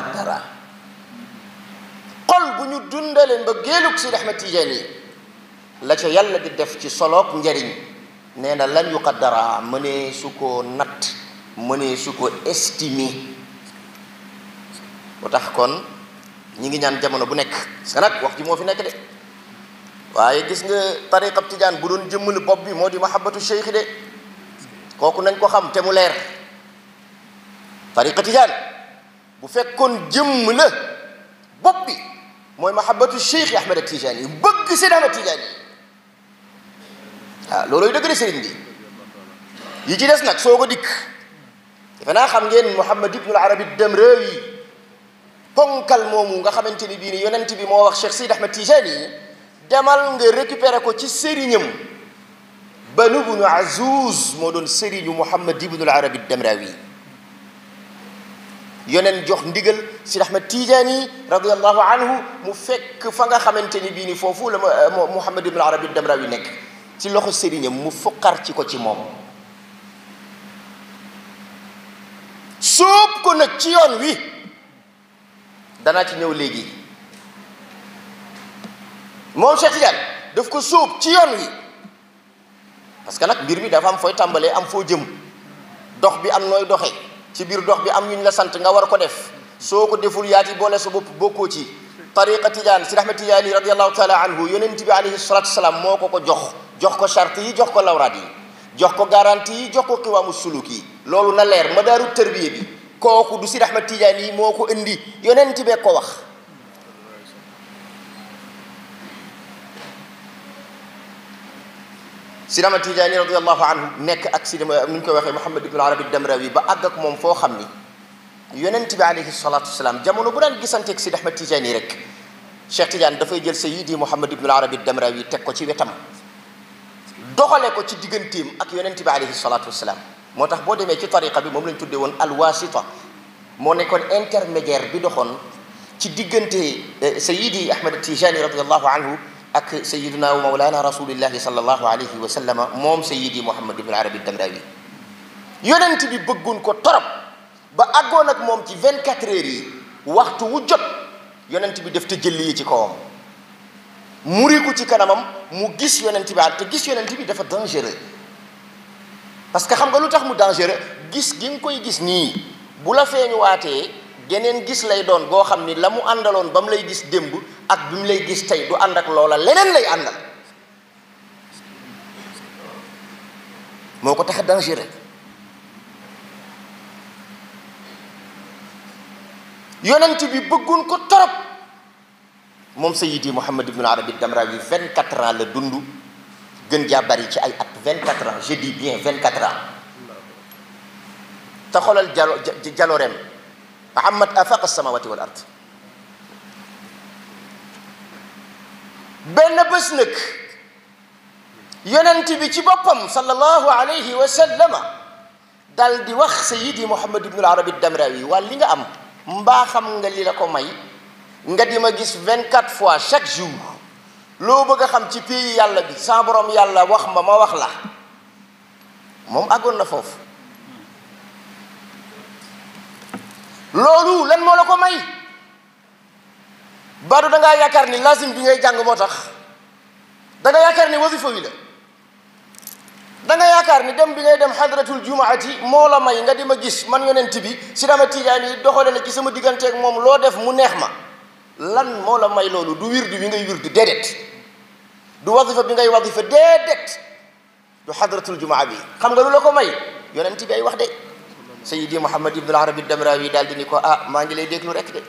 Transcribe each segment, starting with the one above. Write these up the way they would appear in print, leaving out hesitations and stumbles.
dara xol bu ñu dundalee mbëggeelug Sidi Ahmed Tidiane la ca yàlla di def ci soloog njariñ nee na lan yuqaddara mënee su ko natt mënee su ko estimé bu tax kon ñi ngi ñaan jamono bu nekk parce que nag wax ji moo fi nekk de waaye gis nga tariqab Tijaan bu doon jëmmali bopp bi moo di mahabbatu cheikh de kooku nañ ko xam te mu leer tariqa Tijaan bu fekkoon jëmm la bopp bi mooy mahabbatu cheikh Ahmed Tidiane yi bëgg Seydi Ahmed Tidiane yi waaw loolooy dëgg de sëriñ bi yi ci des nag soo ko dikk defe naa xam ngeen Muhammad ibnul Arabi Damrawi ponkal moomu nga xamante ni bii ni yonent bi moo wax Cheikh Seydi Ahmed Tidiane yi demal nga récupérer ko ci sëriñam Banu bnu Azuz moo doon sëriñu Muhammad ibnul Arabi Damrawi yoneen jox ndigal Seydi Ahmed Tidiane yi radiyallahu anhu mu fekk fa nga xamante ni bii ni foofu la Muhammad ibnul Arabi Damrawi nekk ci loxo sëriñam mu fuqar ci ko ci moom sóob ko nag ci yoon wi danaa ci ñëw léegi moom Cheikh Tidiane daf ko sóob ci yoon wi parce que nag mbir mi dafa am fooy tàmbalee am foo jëm dox bi am nooy doxe ci biir dox bi am ñu la sant nga war ko def soo ko deful yaati boole sa bopp bokkoo ci tariqa Tidiane Seydi Ahmed Tidiane radiyallahu taala anhu yonent bi alayhi salatu wasalaam moo ko jox ko charte yi jox ko lawraat yi jox ko garantie yi jox ko xiwaamu suluk yi loolu na leer madaaru tërbiye bi kooku du Seydi Ahmed Tidiane yi moo ko indi yonent bee ko wax Seydi Ahmed Tidiane radiyallahu anhu nekk ak Seydi nu ñu koy waxee Muhammad ibnul Arabi Damrawi ba àgg ak moom foo xam ni yonent bi alayhi salatu wasalaam jamono bu daan gisanteeg Seydi Ahmed Tidiane yi rek Cheikh Tidiane dafay jël Sayyidi Muhammad ibnul Arabi Damrawi teg ko ci wetam doxale ko ci digganteem ak yonent bi alayhi salatu wasalaam moo tax boo demee ci tariqa bi moom lañ tuddee woon alwasita moo nekkoon intermédiaire bi doxoon ci diggante Sayyidi Ahmed Tidiane radiyallahu anhu ak sayyidina wa mawlana rasulillahi sallallahu alayhi wa sallama moom Sayyidi Muhammad ibnul Arabi Damrawi yonent bi bëggoon ko torop ba àggoon ak moom ci 24 heures yi waxtu wu jot yonent bi def te jëlli yi ci kawam muriku ci kanamam mu gis yonent bi te gis yonent bi dafa dangereux parce que xam nga lu tax mu dangereux gis gi nga koy gis nii bu la feeñu waatee geneen gis lay doon goo xam ni la mu àndaloon ba mu lay gis démb ak bi mu lay gis tey du ànd ak loola leneen lay àndal moo ko tax dangereux yonent bi bëggoon ko torop moom Sayyidi Muhammad ibnul Arabi Damrawi 24 ans la dund gën jaa bari ci ay at 24 ans je dis bien 24 ans te xoolal jaloreem Muhammad afaq as-samawati wal ard benn bés nag yonent bi ci boppam sallallahu alayhi wa sallama dal di wax Sayyidi Muhammad ibnul Arabi Damrawi waa li nga am mbaa xam nga li la ko may nga di ma gis 24 fois chaque jour loo bëgg a xam ci pays yàlla bi sa borom yàlla wax ma wax la moom àggoon na foofu loolu lan moo la ko may baadu da ngaa yaakaar ni lazim bi ngay jàng moo tax da nga yaakaar ni wasifa wi la da nga yaakaar ni dem bi ngay dem hadratul jumaati moo la may nga di ma gis man yonent bi Seydi Ahmed Tidiane yi doxale na ci sama digganteeg moom loo def mu neex ma lan moo la may loolu du wirdu bi ngay wirdu déedéet du wasifa bi ngay wasifa déedéet du hadratul jumaa bi xam nga lu la ko may yonent bi ay wax de Sayyidi Muhammad ibnul Arabi Damrawi daal di ni ko maa ngi lay déglu rek de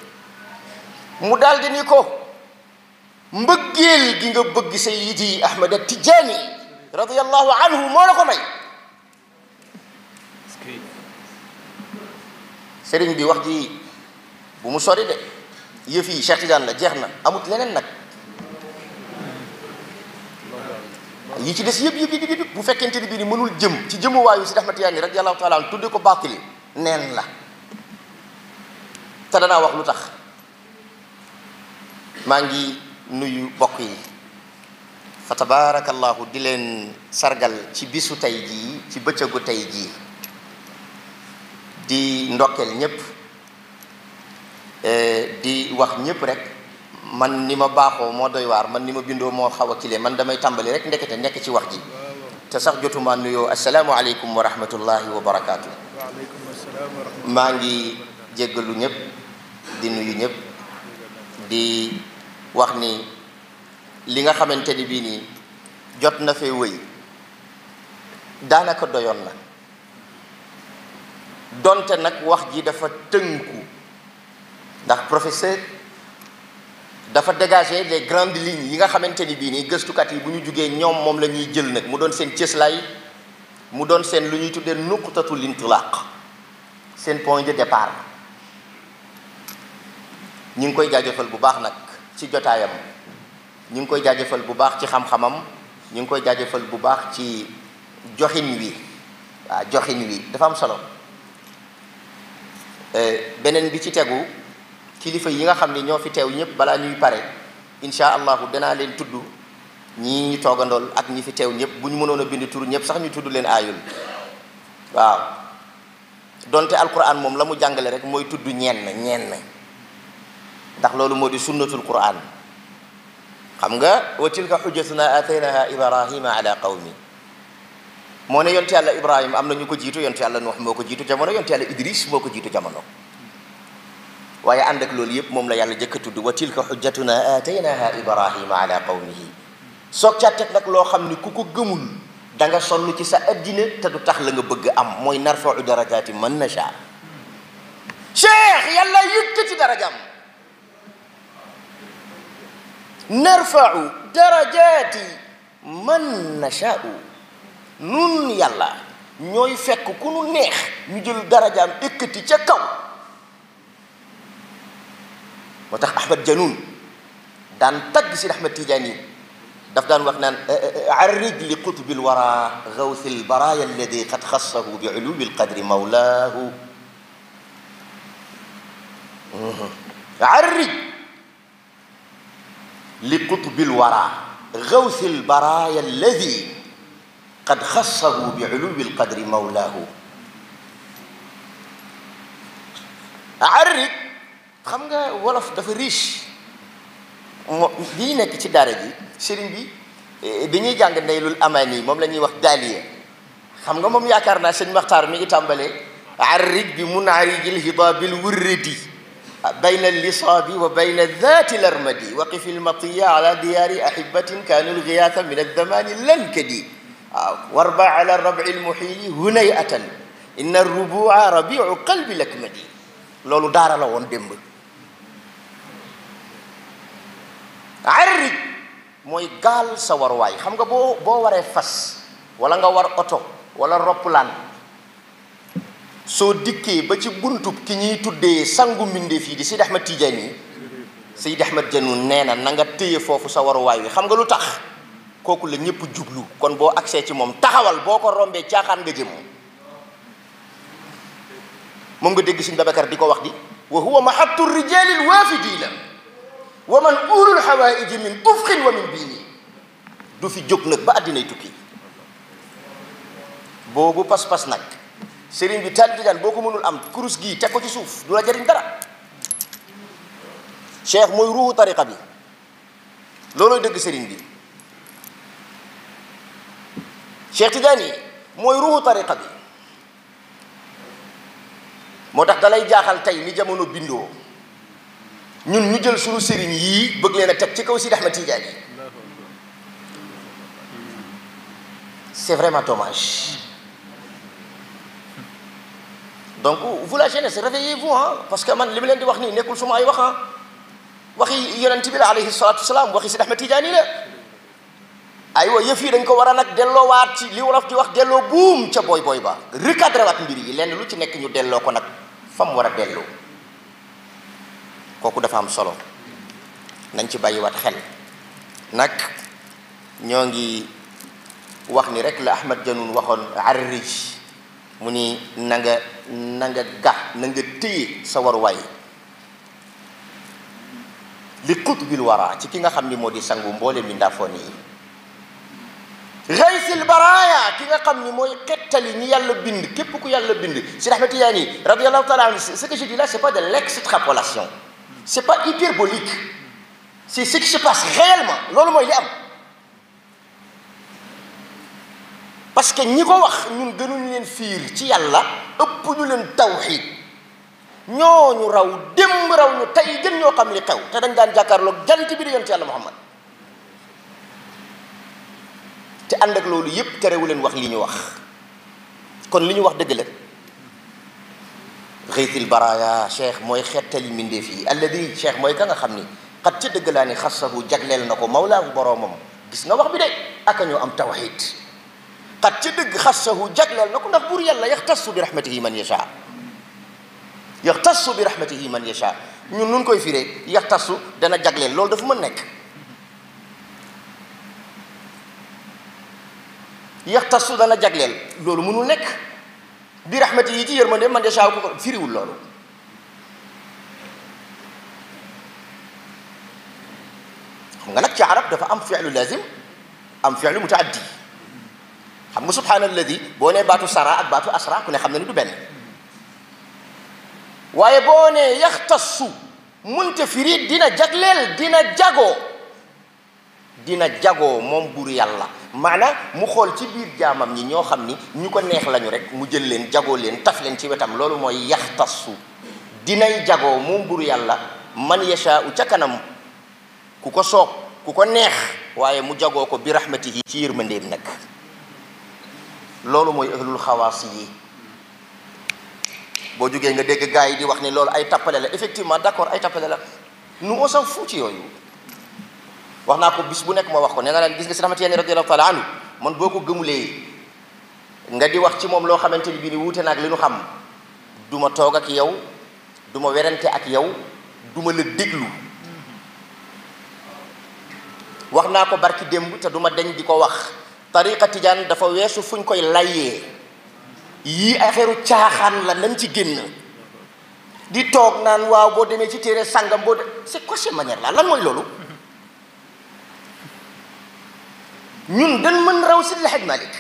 mu daal di ni ko mbëggeel gi nga bëgg Sayyidi Ahmed Tidiane radiyallahu anhu moo la ko may sëriñ bi wax ji bu mu sori de yëf yi Cheikh Tidiane la jeex na amut leneen nag yi ci des yëpp bu fekkente ni bii ni mënul jëm ci jëmuwaayu Seydi Ahmed Tidiane radiyallahu taala an tudde ko baatili neen la te danaa wax lu tax maa ngi nuyu bokk yi fa tabarakallahu di leen sargal ci bisu tey jii ci bëccëgu tey jii di ndokkeel ñépp di wax ñëpp rek man ni ma baaxoo moo doy waar, man ni ma bindoo moo xaw a kile, man damay tàmbali rek ndekete nekk ci wax ji te sax jotuma nuyoo. asalaamaaleykum wa rahmatullahi wa barakaatu. waaleykum asalaam wa rahmatulah. maa ngi jéggalu ñëpp di nuyu ñëpp di wax ni li nga xamante ni bii nii jot na fee wëy daanaka doyoon na, donte nag wax ji dafa tënku ndax professeur dafa dégager les grandes lignes yi nga xamante ni bii nii gëstukat yi bu ñu jugee ñoom moom la ñuy jël nag mu doon seen cëslaay, mu doon seen lu ñuy tuddee nuqtatul intilaq, seen point de départ. ñu ngi koy jaajëfal bu baax nag ci jotaayam, ñu ngi koy jaajëfal bu baax ci xam-xamam, ñu ngi koy jaajëfal bu baax ci joxin wi. waaw joxin wi dafa am solo. beneen bi ci tegu, kilifa yi nga xam ni ñoo fi teew ñëpp balaa ñuy pare insha allahu danaa leen tudd, ñii ñu toogandool ak ñi fi teew ñëpp. bu ñu mënoon a bind tur ñëpp sax ñu tudd leen aayul. waaw donte alquran moom la mu jàngale rek mooy tudd ñenn ndax loolu moo di sunnatul quran. xam nga wa tilka xujjatuna ataynaha ibrahima ala qawmi, moo ne yonte yàlla ibrahima am na ñu ko jiitu, yonte yàlla nuux moo ko jiitu jamono, yonte yàlla idris moo ko jiitu jamono. waaye ànd ak loolu yëpp moom la yàlla jëkk a tudd wa tilka xujjatuna ataynaha ibrahima ala qawmihi. soog caa teg nag loo xam ni ku ko gëmul da nga sonn ci sa addina te du tax la nga bëgg am, mooy narfau darajati man nasha. cheikh yàlla yëkkati darajam, narfau darajati man nashaau. nun yàlla ñooy fekk ku nu neex ñu jël darajaam yëkkati ca kaw. moo tax Ahmad Janoun daan tagg si Ahmad Tijaani daf daan wax naan arrij li qutbil wara gawsil baraaya alladi qad xassahu bi uluwi alqadri mawlaahu. arrij li qutbil wara gawsil baraaya alladi qad xassahu bi uluwi alqadri mawlaahu. arrij xam nga wolof dafa riche. lii nekk ci daara ji sëriñ bi bi ñuy jàng Naylul Amani moom la ñuy wax daaliya. xam nga moom yaakaar naa sëñ Maxtaar mi ngi tàmbalee arrij bi munarijil hidaabil wurridi bayna lisaabi wa bayna daati larmadi waqif ilmatiya ala diyaari ahibatin kaanu lgiyaasa min addamani lankadi. waaw warba ala rabi lmuxiili hunayatan inna rubua rabiu qalbi lakmadi. loolu daara la woon démb. arrij mooy gaal sa waruwaay. xam nga boo waree fas wala nga war oto wala roppalaan, soo dikkee ba ci buntub ki ñuy tuddee sangu mbindeef yi di Seydi Ahmad Tijaani, Seydi Ahmad Janoun nee na na nga téye foofu sa waruwaay wi. xam nga lu tax? kooku la ñëpp jublu. kon boo agsee ci moom taxawal, boo ko rombee caaxaan nga jëm. moom nga dégg Sëñ Babacar di ko wax di wa huwa mahattu rijalil waafidina wa man ulul hawaïji min ufqin wa min biini. du fi jóg nag ba àddinay tukki. boobu pas-pas nag sëriñ bi taal tijaan boo ko mënul am kurus gii teg ko ci suuf du la jariñ dara. cheikh mooy ruuxu tariqa bi, loolooy dëgg sëriñ bi. cheikh Tijaani mooy ruuxu tariqa bi. moo tax dalay jaaxal tey ni jamono bindoo ñun ñu jël suñu sëriñ yii bëgg leen a teg ci kaw Sidi Ahmad Tijaani. c'est vraiment dommage. donc vous la jeunesse réveillez-vous parce que man li ma leen di wax nii nekkul suma ay wax waxi yonent bi la alayhi salaatu wasalaam, waxi Sidi Ahmad Tijaani la. aywa yëf yi dañ ko war a nag delloowaat ci li wolof di wax delloo buum ca booy ba recadré waat mbir yi, lenn lu ci nekk ñu delloo ko nag fa mu war a delloo. kooku dafa am solo, nañ ci bàyyiwaat xel. nag ñoo ngi wax ni rek la Ahmad Janoun waxoon arrij, mu ni na nga téye sa waruwaay li qutbil wara ci ki nga xam ni moo di sangu mboole mi ndaafoon yi. gaysil baraaya ki nga xam ni mooy xettali ñi yàlla bind, képp ku yàlla bind. Seydi Ahmad Tijaani radiyallahu taala anhu, ce que je dis là c'est pas de l'extrapolation, c'est pas hyperbolique, c'est ce qui se passe réellement loolu mooy li am. parce que ñi ko wax ñun gënuñu leen fiir ci yàlla ëpp ñu leen tawxiid ñooñu raw démb raw ñu tey gën ñoo xam li xew te dañ daan jàkkaarloog jant bi di yonent yàlla Muhammad te ànd ak loolu yépp terewu leen wax li ñu wax. kon li ñu wax dëgg la xëytil baraya cheikh mooy xettali mbindeef yi alladi cheikh mooy ka nga xam ni xat ca dëgg laa ni xasahu jagleel na ko mawlaahu boroomam gis nga wax bi de aka ñoo am tawxiid xat ca dëgg xasahu jagleel na ko ndax buur yàlla yaxtassu bi rahmatihi man yasha yaxtassu bi rahmatihi man yasha ñun nun koy firee yaxtassu dana jagleel loolu dafa mën nekk yaxtassu dana jagleel loolu mënul nekk bi rahmatihi ci yërmande man yasha ko firiwul loolu xam nga nag ci arab dafa am fi'lu lazim am fi'lu mutaaddi xam nga subhaanalladi boo nee baatu sara ak baatu asra ku ne xam na ni du benn waaye boo nee yaxtassu munte firi dina jagleel dina jagoo moom buur yàlla maanaam mu xool ci biir jaamam ñi ñoo xam ni ñu ko neex lañu rek mu jël leen jagoo leen taf leen ci wetam loolu mooy yaxtassu dinay jagoo moom buur yàlla man yashaa'u ca kanam ku ko soob ku ko neex waaye mu jagoo ko bi rahmatihi ci yërmandeem nag loolu mooy ahlul xawaas yi boo jógee nga dégg gars yi di wax ni loolu ay tappale la effectivement d'accord ay tappale la nous on s'en fout ci yooyu wax naa ko bis bu nekk ma wax ko nee naa leen gis nga si Ahmad Tijaani radiyallahu taala anhu man boo ko gëmulee nga di wax ci moom loo xamante ni bii ni wuute naag li nu xam du ma toog ak yow du ma werante ak yow du ma la déglu wax naa ko barki démb te du ma deñ di ko wax tariqa tijaan dafa weesu fuñ koy layee yii affaire caaxaan la nañ ci génn di toog naan waaw boo demee ci téere sàngam boo de c'est quoi cette manière là lan mooy loolu ñun dañ mën raw Seydi El Hadji Malick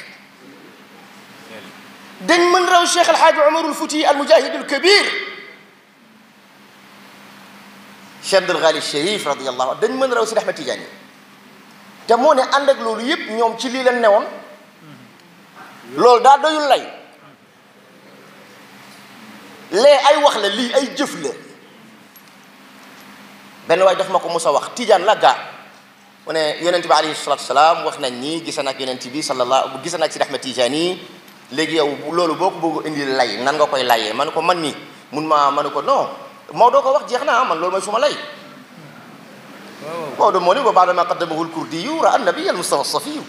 dañ mën raw Cheikh El Hadji Omarul Fouti al mujahidul kabir Cheikh Abdul Ghali Chérif radiyallahu anhu dañ mën raw Seydi Ahmad Tijaani te moo ne ànd ak loolu yépp ñoom ci lii leen newoon loolu daa doyul lay lee ay wax la lii ay jëf la benn waay daf ma ko mos a wax Tijaan la gaa mu ne yonent bi alayhi salaatu wasalaam wax nañ ni gis na ak yonent bi sallallahu gis na ak Seydi Ahmad Tijaani léegi yow loolu boo ko bëgg indi lay nan nga koy layee man ko man ni mun maa man ko non Maodo ko wax jeex na man loolu mooy suma lay Maodo moo ne ba baada ma qaddamahu al-Kurdiyu ra an-nabiy al-Mustafa as-Safiyu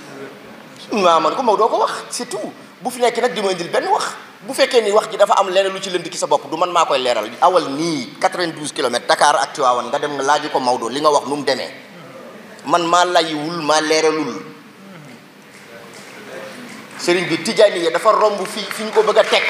man ko Maodo ko wax c'est tout bu fi nekk nag di ma indil benn wax bu fekkee ni wax ji dafa am leneen lu ci lënd ki sa bopp du man maa koy leeral awal nii 92 kilomètres Dakar ak Tivaouane nga dem nga laaji ko Maodo li nga wax nu mu demee man maa layiwul maa leeralul sëriñ bi Tijaani yi dafa romb fi ñu ko bëgg a teg